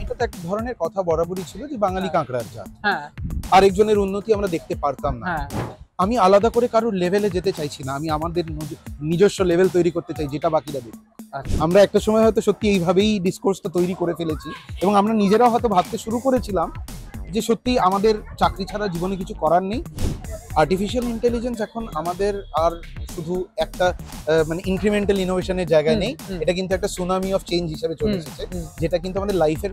এটা তো এক ধরনের কথা বরাবরই ছিল যে বাঙালি কাঁকড়ার জাত। হ্যাঁ, আরেকজনের উন্নতি আমরা দেখতে পারতাম না। হ্যাঁ, আমি আলাদা করে কারোর লেভেলে যেতে চাইছি না, আমি আমাদের নিজস্ব লেভেল তৈরি করতে চাই, যেটা বাকিরা দেখে। আচ্ছা, আমরা একটা সময় হয়তো সত্যি এইভাবেই ডিসকোর্সটা তৈরি করে ফেলেছি, এবং আমরা নিজেরাও হয়তো ভাবতে শুরু করেছিলাম যে সত্যি আমাদের চাকরি ছাড়া জীবনে কিছু করার নেই। আর্টিফিশিয়াল ইন্টেলিজেন্স এখন আমাদের আর শুধু একটা মানে ইনক্রিমেন্টাল ইনোভেশনের জায়গায় নেই, এটা কিন্তু একটা সুনামি অফ চেঞ্জ হিসেবে চলে এসেছে, যেটা কিন্তু আমাদের লাইফের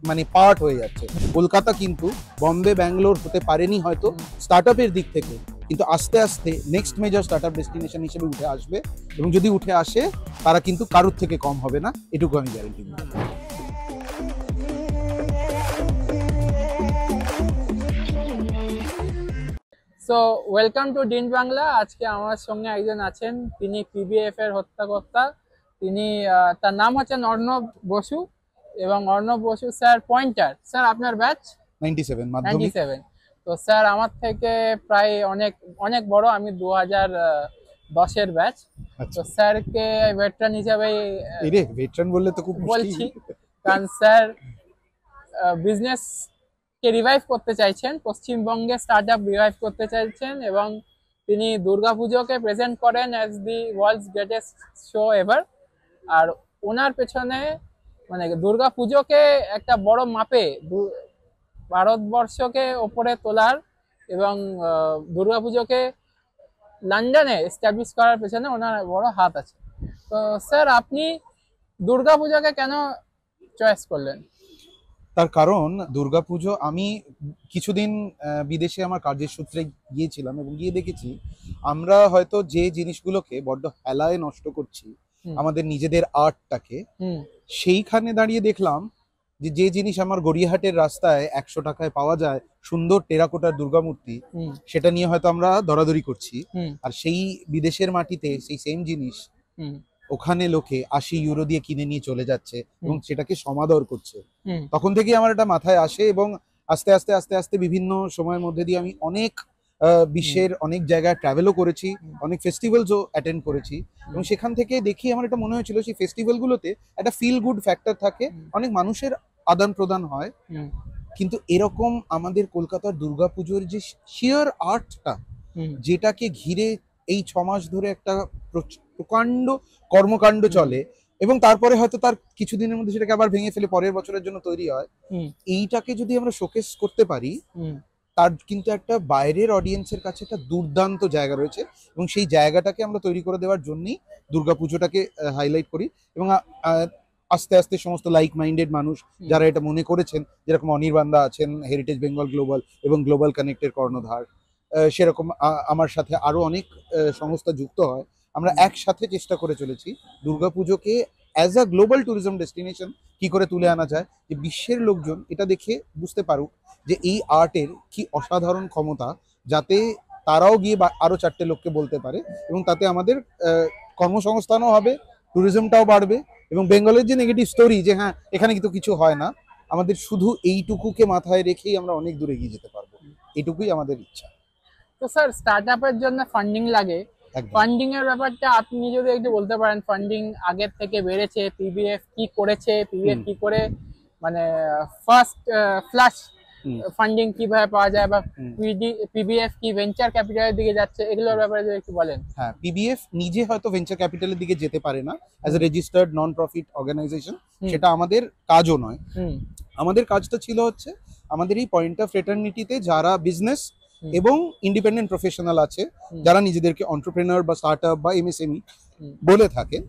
মানে পার্ট হয়ে যাচ্ছে। কলকাতা কিন্তু বম্বে, ব্যাঙ্গালোর হতে পারেনি হয়তো স্টার্ট আপের দিক থেকে, কিন্তু আস্তে আস্তে next major start up destination হিসেবে উঠে আসবে, এবং যদি উঠে আসে তারা কিন্তু কারোর থেকে কম হবে না, এটুকু আমি গ্যারান্টি দিই। So welcome to dean Bangla. আজকে আমার সঙ্গে একজন আছেন, তিনি পিবিএফ এর হত্যাকর্তা। তিনি তার নাম হচ্ছে অর্ণব বসু, এবং Arnab Basu sir pointer. Sir আপনার ব্যাচ 97 মাধ্যমিক। 97। তো স্যার আমার থেকে প্রায় অনেক অনেক বড়, আমি 2010-এর ব্যাচ। তো স্যারকে ভেটারান হিসাবে এরে ভেটারান বললে তো খুব বলছি, কারণ স্যার বিজনেস কে রিভাইভ করতে চাইছেন, পশ্চিমবঙ্গে স্টার্ট আপ রিভাইভ করতে চাইছেন, এবং তিনি দুর্গাপুজোকে প্রেজেন্ট করেন as the world's greatest show ever. আর ওনার পেছনে মানে দুর্গাপুজোকে একটা বড় মাপে ভারতবর্ষকে ওপরে তোলার এবং দুর্গাপুজোকে লন্ডনে এস্টাবলিশ করার পেছনে ওনার বড় হাত আছে। তো স্যার আপনি দুর্গাপুজোকে কেন চয়েস করলেন? তার কারণ দুর্গাপুজো, আমি কিছুদিন বিদেশে আমার কাজের সূত্রে গিয়েছিলাম, এবং গিয়ে দেখেছি আমরা হয়তো যে জিনিসগুলোকে বড্ড হেলায় নষ্ট করছি, আমাদের নিজেদের আর্টটাকে, সেইখানে দাঁড়িয়ে দেখলাম যে যে জিনিস আমার গড়িয়াহাটের রাস্তায় 100 টাকায় পাওয়া যায়, সুন্দর টেরাকোটার দুর্গামূর্তি, সেটা নিয়ে হয়তো আমরা দরাদরি করছি। আর সেই বিদেশের মাটিতে সেই সেম জিনিস ওখানে লোকে 80 ইউরো দিয়ে কিনে নিয়ে চলে যাচ্ছে এবং সেটাকে সমাদর করছে। তখন থেকেই আমার এটা মাথায় আসে, এবং আস্তে আস্তে আস্তে আস্তে বিভিন্ন সময়ের মধ্যে দিয়ে আমি অনেক বিশ্বের অনেক জায়গায় ট্রাভেলও করেছি, অনেক ফেস্টিভ্যালসও অ্যাটেন্ড করেছি, এবং সেখান থেকে দেখি আমার এটা মনে হয়েছিল সেই ফেস্টিভ্যালগুলোতে একটা ফিল গুড ফ্যাক্টর থাকে, অনেক মানুষের আদান প্রদান হয়। কিন্তু এরকম আমাদের কলকাতার দুর্গাপুজোর যে শিয়ার আর্টটা, যেটাকে ঘিরে এই 6 মাস ধরে একটা প্রকাণ্ড কর্মকাণ্ড চলে, এবং তারপরে হয়তো তার কিছুদিনের মধ্যে সেটাকে আবার ভেঙে ফেলে পরের বছরের জন্য তৈরি হয়, এইটাকে যদি আমরা শোকেস করতে পারি, তার কিন্তু একটা বাইরের অডিয়েন্সের কাছে একটা দুর্দান্ত জায়গা রয়েছে, এবং সেই জায়গাটাকে আমরা তৈরি করে দেওয়ার জন্যই দুর্গাপুজোটাকে হাইলাইট করি। এবং আস্তে আস্তে সমস্ত লাইক মাইন্ডেড মানুষ যারা এটা মনে করেছেন, যেরকম অনির্বাণদা আছেন হেরিটেজ বেঙ্গল গ্লোবাল এবং গ্লোবাল কানেক্টের কর্ণধার, সেরকম আমার সাথে আরো অনেক সংস্থা যুক্ত হয়। আমরা একসাথে চেষ্টা করে চলেছি দুর্গাপুজোকে as a global tourism destination কি করে তুলে আনা যায়, যে বিশ্বের লোকজন এটা দেখে বুঝতে পারুক যে এই আর্টের কি অসাধারণ ক্ষমতা, যাতে তারাও গিয়ে আরো 4টে লোককে বলতে পারে, এবং তাতে আমাদের কর্মসংস্থানও হবে, ট্যুরিজমটাও বাড়বে, এবং বেঙ্গলের যে নেগেটিভ স্টোরি যে হ্যাঁ এখানে কিন্তু কিছু হয় না, আমাদের শুধু এইটুকুকে মাথায় রেখেই আমরা অনেক দূরে এগিয়ে যেতে পারবো, এটুকুই আমাদের ইচ্ছা। তো স্যার স্টার্ট আপের জন্য ফান্ডিং লাগে, ফান্ডিং এর ব্যাপারটা আপনি যদি একটু বলতে পারেন, ফান্ডিং আগের থেকে বেড়েছে, পিবিএফ কি করেছে, পিবিএফ কি করে মানে ফার্স্ট ফ্ল্যাশ ফান্ডিং কিভাবে পাওয়া যায়, বা পিবিএফ কি ভেঞ্চার ক্যাপিটালের দিকে যাচ্ছে, এগুলোর ব্যাপারে যদি একটু বলেন। হ্যাঁ, পিবিএফ নিজে হয়তো ভেঞ্চার ক্যাপিটালের দিকে যেতে পারে না as a registered non profit organisation, সেটা আমাদের কাজও নয়। আমাদের কাজটা ছিল হচ্ছে আমাদের এই পয়েন্ট অফ ফ্রেটার্নিটিতে যারা বিজনেস এবং ইন্ডিপেন্ডেন্ট প্রফেশনাল আছে, যারা নিজেদেরকে এন্টারপ্রেনার বা স্টার্টআপ বা এমএসএমই বলে থাকেন,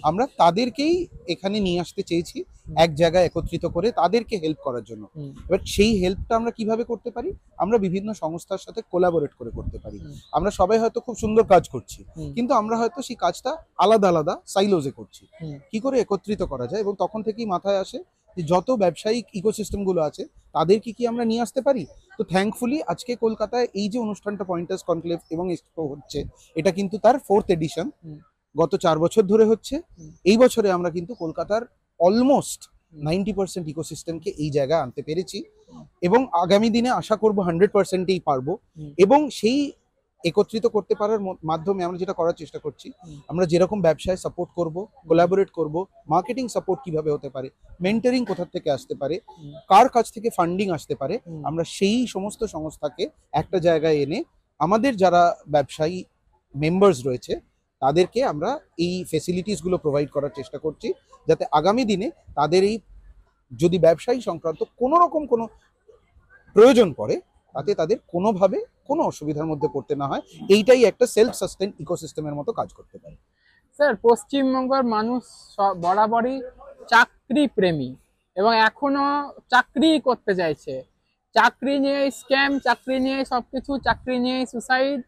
আমরা তাদেরকেই এখানে নিয়ে আসতে চেয়েছি, এক জায়গায় একত্রিত করে তাদেরকে হেল্প করার জন্য। এবার সেই হেল্পটা আমরা কিভাবে করতে পারি, আমরা বিভিন্ন সংস্থার সাথে কোলাবোরেট করে করতে পারি। আমরা সবাই হয়তো খুব সুন্দর কাজ করছি, কিন্তু আমরা হয়তো সেই কাজটা আলাদা আলাদা সাইলোজে করছি, কি করে একত্রিত করা যায়, এবং তখন থেকেই মাথায় আসে যে যত ব্যবসায়িক ইকোসিস্টেম গুলো আছে তাদেরকে কি আমরা নিয়ে আসতে পারি। তো থ্যাঙ্কফুলি আজকে কলকাতায় এই যে অনুষ্ঠানটা পয়েন্টার্স কনক্লেভ এবং এক্সপো হচ্ছে, এটা কিন্তু তার 4th এডিশন, গত 4 বছর ধরে হচ্ছে। এই বছরে আমরা কিন্তু কলকাতার অলমোস্ট 90% ইকোসিস্টেমকে এই জায়গায় আনতে পেরেছি, এবং আগামী দিনে আশা করব 100%ই পারবো, এবং সেই একত্রিত করতে পারার মাধ্যমে আমরা যেটা করার চেষ্টা করছি, আমরা যেরকম ব্যবসায় সাপোর্ট করব, কোলাবোরেট করব, মার্কেটিং সাপোর্ট কিভাবে হতে পারে, মেন্টরিং কোথা থেকে আসতে পারে, কার কাছ থেকে ফান্ডিং আসতে পারে, আমরা সেই সমস্ত সংস্থাকে একটা জায়গায় এনে আমাদের যারা ব্যবসায়ী মেম্বার্স রয়েছে তাদেরকে আমরা এই ফেসিলিটিসগুলো প্রোভাইড করার চেষ্টা করছি, যাতে আগামী দিনে তাদের এই যদি ব্যবসায়ী সংক্রান্ত কোনো রকম কোনো প্রয়োজন পড়ে তাতে তাদের কোনোভাবে কোনো অসুবিধার মধ্যে পড়তে না হয়। এইটাই একটা সেলফ সাস্টেইন ইকোসিস্টেমের মতো কাজ করতে পারে। স্যার, পশ্চিমবঙ্গের মানুষ বরাবরই চাকরি প্রেমী এবং এখনো চাকরি করতে চাইছে। চাকরি নিয়ে স্ক্যাম, চাকরি নিয়ে সবকিছু, চাকরি নিয়ে সুসাইড।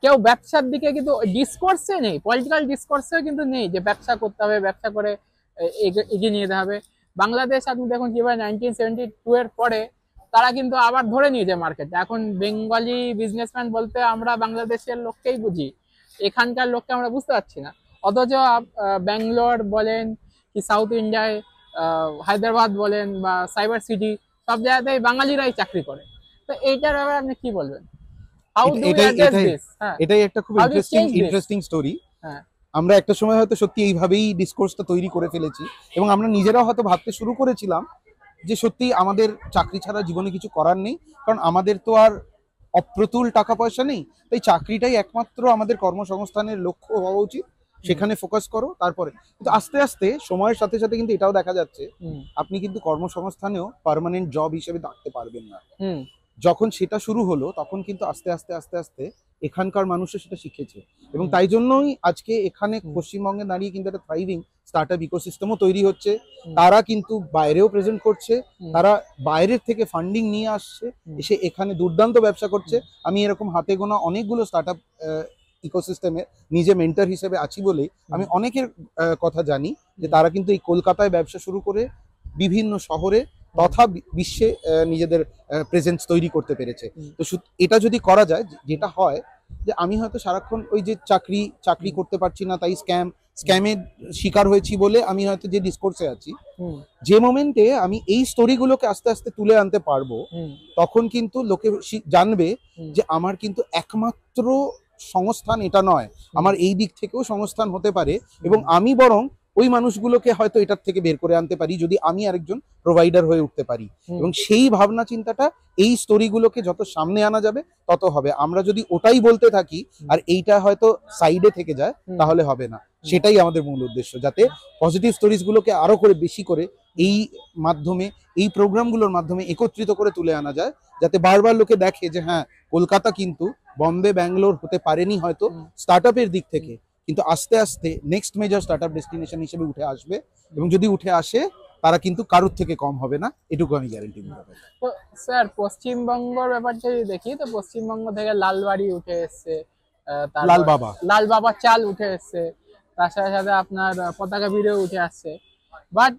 কেউ ব্যবসার দিকে কিন্তু ডিসকোর্সে নেই, পলিটিক্যাল ডিসকোর্সে কিন্তু নেই যে ব্যবসা করতে হবে, ব্যবসা করে এগিয়ে নিয়ে যেতে হবে। বাংলাদেশ আপনি দেখুন কিভাবে 1972 এর পরে তারা কিন্তু আবার ধরে নিয়েছে মার্কেটে। এখন বেঙ্গলি বিজনেসম্যান বলতে আমরা বাংলাদেশের লোককেই বুঝি, এখানকার লোককে আমরা বুঝতে পারছি না। অথচ ব্যাঙ্গালোর বলেন কি সাউথ ইন্ডিয়ায় হায়দ্রাবাদ বলেন বা সাইবার সিটি, সব জায়গাতেই বাঙালিরাই চাকরি করে। তো এইটার ব্যাপারে আপনি কি বলবেন? How do we address this? এটাই একটা খুব ইন্টারেস্টিং স্টোরি। আমরা একটা সময় হয়তো সত্যি এইভাবেই ডিসকোর্সটা তৈরি করে ফেলেছি এবং আমরা নিজেরাও হয়তো ভাবতে শুরু করেছিলাম যে সত্যি আমাদের চাকরি ছাড়া জীবনে কিছু করার নেই, কারণ আমাদের তো আর অপ্রতুল টাকা পয়সা নেই, তাই চাকরিটাই একমাত্র আমাদের কর্মসংস্থানের লক্ষ্য হওয়া উচিত, সেখানে ফোকাস করো। তারপরে কিন্তু আস্তে আস্তে সময়ের সাথে সাথে কিন্তু এটাও দেখা যাচ্ছে আপনি কিন্তু কর্মসংস্থানেও পার্মানেন্ট জব হিসেবে থাকতে পারবেন না। যখন সেটা শুরু হলো তখন কিন্তু আস্তে আস্তে আস্তে আস্তে এখানকার মানুষও সেটা শিখেছে এবং তাই জন্যই আজকে এখানে পশ্চিমবঙ্গে দাঁড়িয়ে কিন্তু একটা থ্রাইভিং স্টার্টআপ ইকোসিস্টেমও তৈরি হচ্ছে। তারা কিন্তু বাইরেও প্রেজেন্ট করছে, তারা বাইরের থেকে ফান্ডিং নিয়ে আসছে, এসে এখানে দুর্দান্ত ব্যবসা করছে। আমি এরকম হাতে গোনা অনেকগুলো স্টার্টআপ ইকোসিস্টেমে নিজে মেন্টর হিসেবে আছি বলেই আমি অনেকের কথা জানি যে তারা কিন্তু এই কলকাতায় ব্যবসা শুরু করে বিভিন্ন শহরে তথা বিশ্বে নিজেদের প্রেজেন্স তৈরি করতে পেরেছে। তো এটা যদি করা যায়, যেটা হয় যে আমি হয়তো সারাক্ষণ ওই যে চাকরি করতে পারছি না, তাই স্ক্যামের শিকার হয়েছি বলে আমি হয়তো যে ডিসকোর্সে আছি, যে মোমেন্টে আমি এই স্টোরিগুলোকে আস্তে আস্তে তুলে আনতে পারবো তখন কিন্তু লোকে জানবে যে আমার কিন্তু একমাত্র সংস্থান এটা নয়, আমার এই দিক থেকেও সংস্থান হতে পারে এবং আমি বরং ওই মানুষগুলোকে হয়তো এটার থেকে বের করে আনতে পারি যদি আমি আরেকজন প্রোভাইডার হয়ে উঠতে পারি। এবং সেই ভাবনা চিন্তাটা এই স্টোরিগুলোকে যত সামনে আনা যাবে তত হবে। আমরা যদি ওটাই বলতে থাকি আর এইটা হয়তো সাইডে থেকে যায় তাহলে হবে না। সেটাই আমাদের মূল উদ্দেশ্য, যাতে পজিটিভ স্টোরিজগুলোকে আরো করে বেশি করে এই মাধ্যমে, এই প্রোগ্রামগুলোর মাধ্যমে একত্রিত করে তুলে আনা যায়, যাতে বারবার লোকে দেখে যে হ্যাঁ, কলকাতা কিন্তু বম্বে, ব্যাঙ্গালোর হতে পারেনি হয়তো স্টার্টআপের দিক থেকে, কিন্তু আস্তে আস্তে নেক্সট মেজর স্টার্টআপ ডেস্টিনেশন হিসেবে উঠে আসবে এবং যদি উঠে আসে তারা কিন্তু কারোর থেকে কম হবে না, এটুকু আমি গ্যারান্টি দিতে পারি। তো স্যার, পশ্চিমবঙ্গের ব্যাপারটা যদি দেখি তো পশ্চিমবঙ্গ থেকে লালবাড়ি উঠে এসছে, লাল বাবা চাল উঠে এসছে, তার সাথে সাথে আপনার পতাকা বিড়েও উঠে আসছে। বাট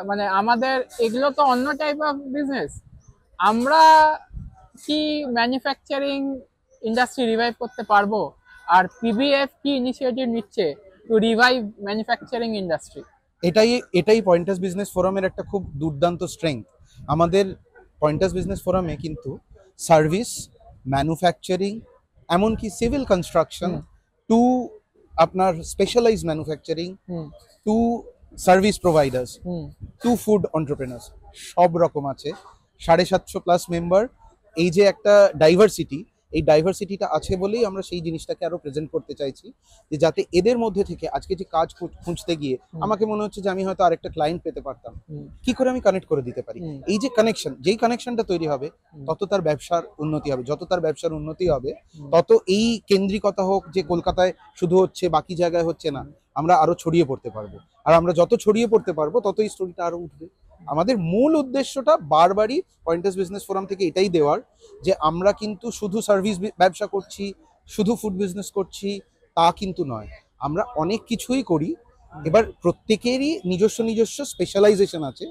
মানে আমাদের এগুলো তো অন্য টাইপ অফ বিজনেস। আমরা কি ম্যানুফ্যাকচারিং ইন্ডাস্ট্রি রিভাইভ করতে পারবো? আর পিবিএফ কি ইনিশিয়েটিভ নিচ্ছে টু রিভাইভ ম্যানুফ্যাকচারিং ইন্ডাস্ট্রি? এটাই পয়েন্টার্স বিজনেস ফোরামের একটা খুব দুর্দান্ত স্ট্রেংথ। আমাদের পয়েন্টার্স বিজনেস ফোরামে কিন্তু সার্ভিস, ম্যানুফ্যাকচারিং, এমনকি সিভিল কনস্ট্রাকশন টু আপনার specialise manufacturing to service providers to food entrepreneurs সব রকম আছে। 750+ মেম্বার। এই যে একটা ডাইভার্সিটি, এই ডাইভার্সিটিটা আছে বলেই আমরা সেই জিনিসটাকে আরো প্রেজেন্ট করতে চাইছি, যে যাতে এদের মধ্যে থেকে আজকে যে কাজ খুঁজতে গিয়ে আমাকে মনে হচ্ছে যে আমি হয়তো আরেকটা ক্লায়েন্ট পেতে পারতাম, কি করে আমি কানেক্ট করে দিতে পারি। এই যে কানেকশন, যেই কানেকশনটা তৈরি হবে তত তার ব্যবসার উন্নতি হবে, যত তার ব্যবসার উন্নতি হবে তত এই কেন্দ্রিকতা হোক যে কলকাতায় শুধু হচ্ছে বাকি জায়গায় হচ্ছে না, আমরা আরো ছড়িয়ে পড়তে পারবো। আর আমরা যত ছড়িয়ে পড়তে পারবো তত এই স্টোরিটা আরো উঠবে। আমাদের মূল উদ্দেশ্যটা বারবারই পয়েন্টার্স বিজনেস ফোরাম থেকে এটাই দেওয়ার, যে আমরা কিন্তু শুধু সার্ভিস ব্যবসা করছি, শুধু ফুড বিজনেস করছি তা কিন্তু নয়, আমরা অনেক কিছুই করি। এবার প্রত্যেকেরই নিজস্ব নিজস্ব স্পেশালাইজেশন আছে,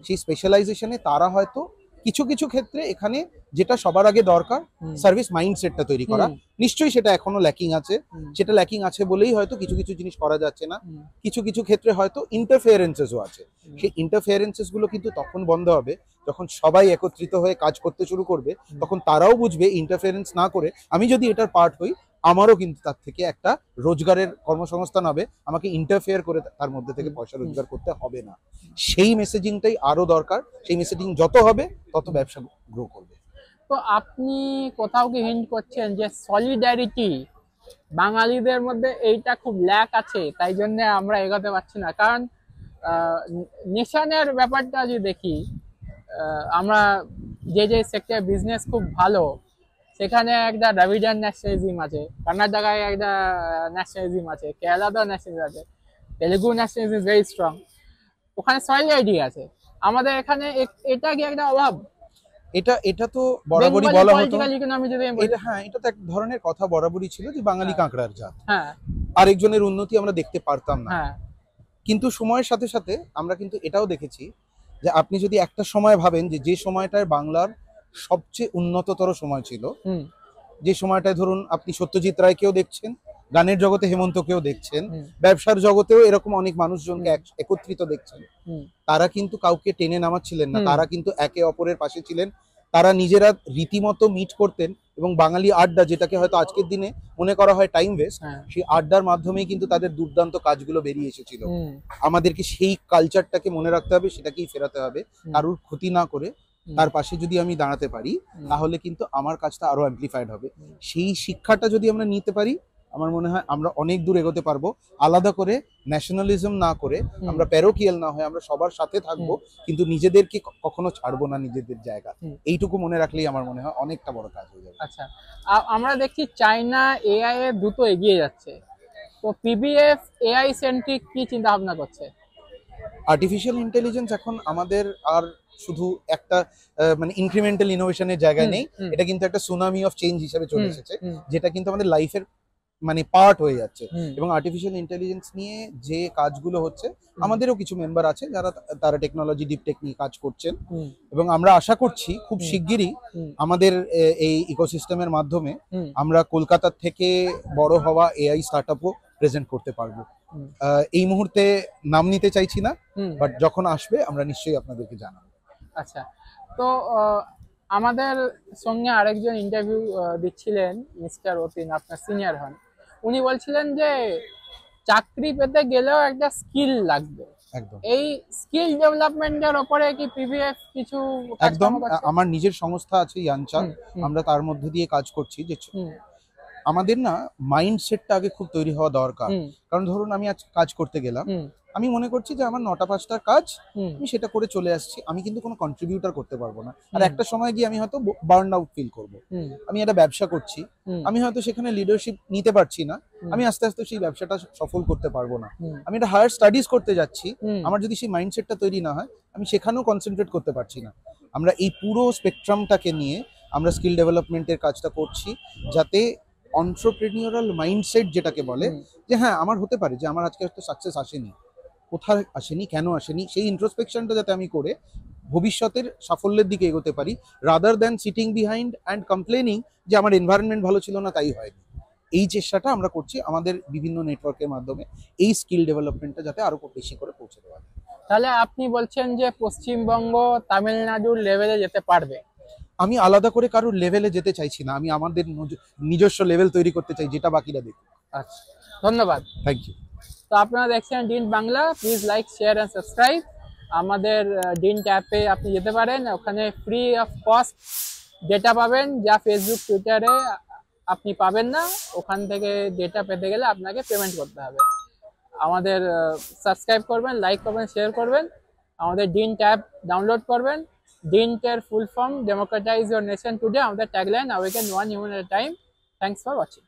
সেই স্পেশালাইজেশনে তারা হয়তো কিছু কিছু ক্ষেত্রে এখানে যেটা সবার আগে দরকার সার্ভিস মাইন্ডসেটটা তৈরি করা, নিশ্চয়ই সেটা এখনো ল্যাকিং আছে। সেটা ল্যাকিং আছে বলেই হয়তো কিছু কিছু জিনিস করা যাচ্ছে না। কিছু কিছু ক্ষেত্রে হয়তো ইন্টারফেয়ারেন্সেসও আছে। সেই ইন্টারফেয়ারেন্সেস গুলো কিন্তু তখন বন্ধ হবে যখন সবাই একত্রিত হয়ে কাজ করতে শুরু করবে তখন তারাও বুঝবে ইন্টারফারেন্স না করে আমি যদি এটার পার্ট হই আমারও কিন্তু তার থেকে একটা রোজগারের কর্মসংস্থান হবে, আমাকে ইন্টারফেয়ার করে তার মধ্যে থেকে পয়সা রোজগার করতে হবে না। সেই মেসেজিংটাই আরো দরকার, সেই মেসেজিং যত হবে তত ব্যবসা গ্রো করবে। তো আপনি কোথাও কি হিন্ট করছেন যে সলিডারিটি বাঙালিদের মধ্যে এইটা খুব ল্যাক আছে, তাই জন্য আমরা এগোতে পারছি না? কারণ নেশনের ব্যাপারটা যদি দেখি, আমরা যে যে সেক্টর বিজনেস খুব ভালো সেখানে একটা দ্রাবিডিয়ান ন্যাশনালিজম আছে, কর্ণাটকায় একটা ন্যাশনালিজম আছে, কেরালাতেও ন্যাশনালিজম আছে, Telugu nationalism is very strong, ওখানে সলিডারিটি আছে। আমাদের এখানে এটা কি একটা অভাব? এটা তো বরাবরই বলা হতো, এটা হ্যাঁ এটা তো এক ধরনের কথা বরাবরই ছিল যে বাঙালি কাঁকড়ার জাত, হ্যাঁ আরেকজনের উন্নতি আমরা দেখতে পারতাম না। হ্যাঁ কিন্তু সময়ের সাথে সাথে আমরা কিন্তু এটাও দেখেছি যে আপনি যদি একটা সময় ভাবেন যে যে সময়টায় বাংলার সবচেয়ে উন্নততর সময় ছিল, যে সময়টায় ধরুন আপনি সত্যজিৎ রায়কেও দেখছেন, গানের জগতে হেমন্তকেও দেখছেন, ব্যবসার জগতেও এরকম অনেক মানুষজনকে একত্রিত দেখছেন, তারা কিন্তু কাউকে টেনে নামাচ্ছিলেন না, তারা কিন্তু একে অপরের পাশে ছিলেন, তারা নিজেরা রীতিমতো মিট করতেন এবং বাঙালি আড্ডা, যেটাকে হয়তো আজকের দিনে মনে করা হয় টাইম ওয়েস্ট, সেই আড্ডার মাধ্যমেই কিন্তু তাদের দুর্দান্ত কাজগুলো বেরিয়ে এসেছিল। আমাদেরকে সেই কালচারটাকে মনে রাখতে হবে, সেটাকেই ফেরাতে হবে, কারুর ক্ষতি না করে তার পাশে যদি আমি দাঁড়াতে পারি তাহলে কিন্তু আমার কাজটা আরো অ্যাম্পলিফাইড হবে। সেই শিক্ষাটা যদি আমরা নিতে পারি আমার মনে হয় আমরা অনেক দূর এগোতে পারবো। আলাদা করে ন্যাশনালিজম না করে, আমরা প্যারোকিয়াল না হয়ে আমরা সবার সাথে থাকবো, কিন্তু নিজেদেরকে কখনো ছাড়বো না নিজেদের জায়গা। এইটুকু মনে রাখলেই আমার মনে হয় অনেকটা বড় কাজ হয়ে যাবে। আচ্ছা, আমরা দেখছি চায়না এআই এ দ্রুত এগিয়ে যাচ্ছে, তো পিবিএফ এআই সেন্ট্রিক কি চিন্তা ভাবনা করছে? আর্টিফিশিয়াল ইন্টেলিজেন্স এখন আমাদের আর শুধু একটা মানে ইনক্রিমেন্টাল ইনোভেশনের জায়গায় নেই, এটা কিন্তু একটা সুনামি অফ চেঞ্জ হিসেবে চলে এসেছে, যেটা কিন্তু আমাদের লাইফের মানে পার্ট হয়ে যাচ্ছে। এবং আর্টিফিশিয়াল ইন্টেলিজেন্স নিয়ে যে কাজগুলো হচ্ছে, আমাদেরও কিছু মেম্বার আছে যারা তারা টেকনোলজি ডিপ টেক নিয়ে কাজ করছেন, এবং আমরা আশা করছি খুব শিগগিরই আমাদের এই ইকোসিস্টেমের মাধ্যমে আমরা কলকাতার থেকে বড় হওয়া এআই স্টার্টআপও প্রেজেন্ট করতে পারবো। এই মুহূর্তে নাম নিতে চাইছি না, বাট যখন আসবে আমরা নিশ্চয়ই আপনাদেরকে জানাবো। আচ্ছা, তো আমাদের সঙ্গে আরেকজন ইন্টারভিউ দিচ্ছিলেন মিস্টার অতীন, আপনার সিনিয়র হন, উনি বলছিলেন যে চাকরি পেতে গেলেও একটা স্কিল লাগবে, একদম এই স্কিল ডেভেলপমেন্টের উপরে কি পিভিএফ কিছু একদম। আমার নিজের সংস্থা আছে ইয়ানচাং, আমরা তার মধ্যে দিয়ে কাজ করছি যে আমাদের না মাইন্ডসেটটা আগে খুব তৈরি হওয়া দরকার। কারণ ধরুন আমি আজ কাজ করতে গেলাম, আমি মনে করছি যে আমার 9টা 5টার কাজ, আমি সেটা করে চলে আসছি, আমি কিন্তু কোনো কন্ট্রিবিউটর করতে পারবো না। আর একটা সময় গিয়ে আমি হয়তো বার্ন আউট ফিল করবো। আমি একটা ব্যবসা করছি, আমি হয়তো সেখানে লিডারশিপ নিতে পারছি না, আমি আস্তে আস্তে সেই ব্যবসাটা সফল করতে পারবো না। আমি একটা হায়ার স্টাডিজ করতে যাচ্ছি, আমার যদি সেই মাইন্ডসেটটা তৈরি না হয় আমি সেখানেও কনসেন্ট্রেট করতে পারছি না। আমরা এই পুরো স্পেকট্রামটাকে নিয়ে আমরা স্কিল ডেভেলপমেন্টের কাজটা করছি, যাতে এন্টারপ্রেনিউরাল মাইন্ডসেট যেটাকে বলে, যে হ্যাঁ আমার হতে পারে যে আমার আজকে হয়তো সাকসেস আসেনি, কোথায় আসেনি, কেন আসেনি, সেই ইন্ট্রোস্পেকশনটা যাতে আমি করে ভবিষ্যতের সাফল্যের দিকে এগোতে পারি, rather than sitting behind and complaining যে আমার এনভায়রনমেন্ট ভালো ছিল না তাই হয়নি। এই চেষ্টাটা আমরা করছি আমাদের বিভিন্ন নেটওয়ার্কের মাধ্যমে, এই স্কিল ডেভেলপমেন্টটা যাতে আরো বেশি করে পৌঁছে দেওয়া যায়। তাহলে আপনি বলছেন যে পশ্চিমবঙ্গ তামিলনাড়ুর লেভেলে যেতে পারবে? আমি আলাদা করে কারোর লেভেলে যেতে চাইছি না, আমি আমাদের নিজস্ব লেভেল তৈরি করতে চাই, যেটা বাকিরা দেখুক। আচ্ছা, ধন্যবাদ। Thank you. তো আপনারা দেখছেন ডিন Bangla, please like share and subscribe. আমাদের ডিন ট্যাপে আপনি যেতে পারেন, ওখানে ফ্রি অফ কস্ট ডেটা পাবেন, যা ফেসবুক টুইটারে আপনি পাবেন না। ওখান থেকে ডেটা পেতে গেলে আপনাকে পেমেন্ট করতে হবে। আমাদের সাবস্ক্রাইব করবেন, লাইক করবেন, শেয়ার করবেন, আমাদের ডিন ট্যাব ডাউনলোড করবেন। ডিনটের full form democratize your nation today, আমাদের ট্যাগলাইন, awaken one human at a time. Thanks for watching.